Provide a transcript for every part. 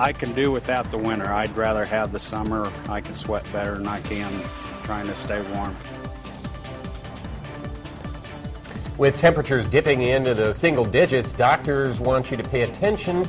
I can do without the winter. I'd rather have the summer. I can sweat better than I can trying to stay warm. With temperatures dipping into the single digits, doctors want you to pay attention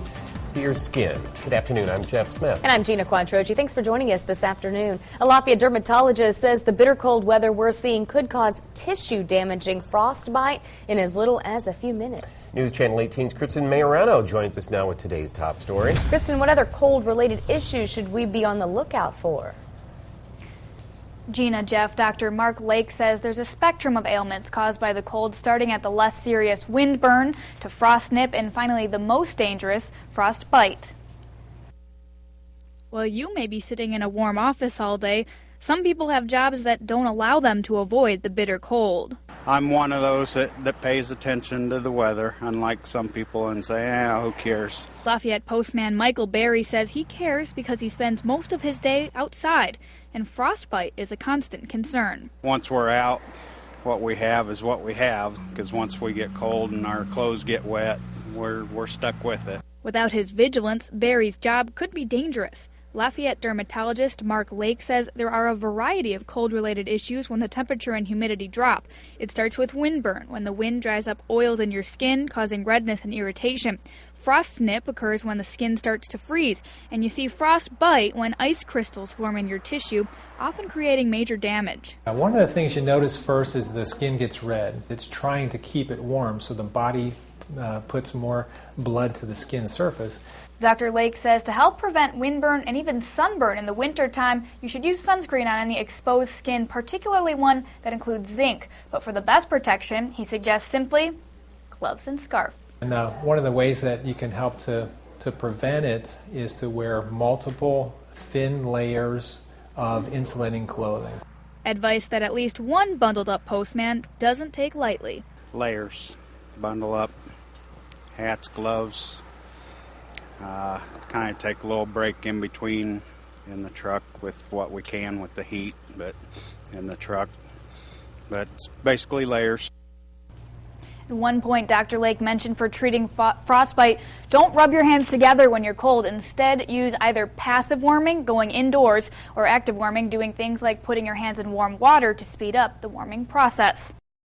to your skin. Good afternoon, I'm Jeff Smith. And I'm GINA QUATTROCCHI. Thanks for joining us this afternoon. A Lafayette dermatologist says the bitter cold weather we're seeing could cause tissue-damaging frostbite in as little as a few minutes. News Channel 18's Kristen Majorano joins us now with today's top story. Kristen, what other cold-related issues should we be on the lookout for? GINA, Jeff, Dr. Mark Lake says there's a spectrum of ailments caused by the cold, starting at the less serious windburn to frost nip and finally the most dangerous, frostbite. Well, you may be sitting in a warm office all day. Some people have jobs that don't allow them to avoid the bitter cold. I'm one of those that pays attention to the weather, unlike some people, and say, who cares? Lafayette postman Michael Berry says he cares because he spends most of his day outside, and frostbite is a constant concern. Once we're out, what we have is what we have, because once we get cold and our clothes get wet, we're stuck with it. Without his vigilance, Berry's job could be dangerous. Lafayette dermatologist Mark Lake says there are a variety of cold-related issues when the temperature and humidity drop. It starts with windburn, when the wind dries up oils in your skin, causing redness and irritation. Frost nip occurs when the skin starts to freeze, and you see frostbite when ice crystals form in your tissue, often creating major damage. One of the things you notice first is the skin gets red. It's trying to keep it warm, so the body puts more blood to the skin surface. Dr. Lake says to help prevent windburn and even sunburn in the wintertime, you should use sunscreen on any exposed skin, particularly one that includes zinc. But for the best protection, he suggests simply gloves and scarf. And one of the ways that you can help to prevent it is to wear multiple thin layers of insulating clothing. Advice that at least one bundled-up postman doesn't take lightly. Layers, bundle up, hats, gloves. Kind of take a little break in between in the truck with what we can with the heat, but in the truck. But it's basically layers. At one point, Dr. Lake mentioned for treating frostbite, don't rub your hands together when you're cold. Instead, use either passive warming, going indoors, or active warming, doing things like putting your hands in warm water to speed up the warming process.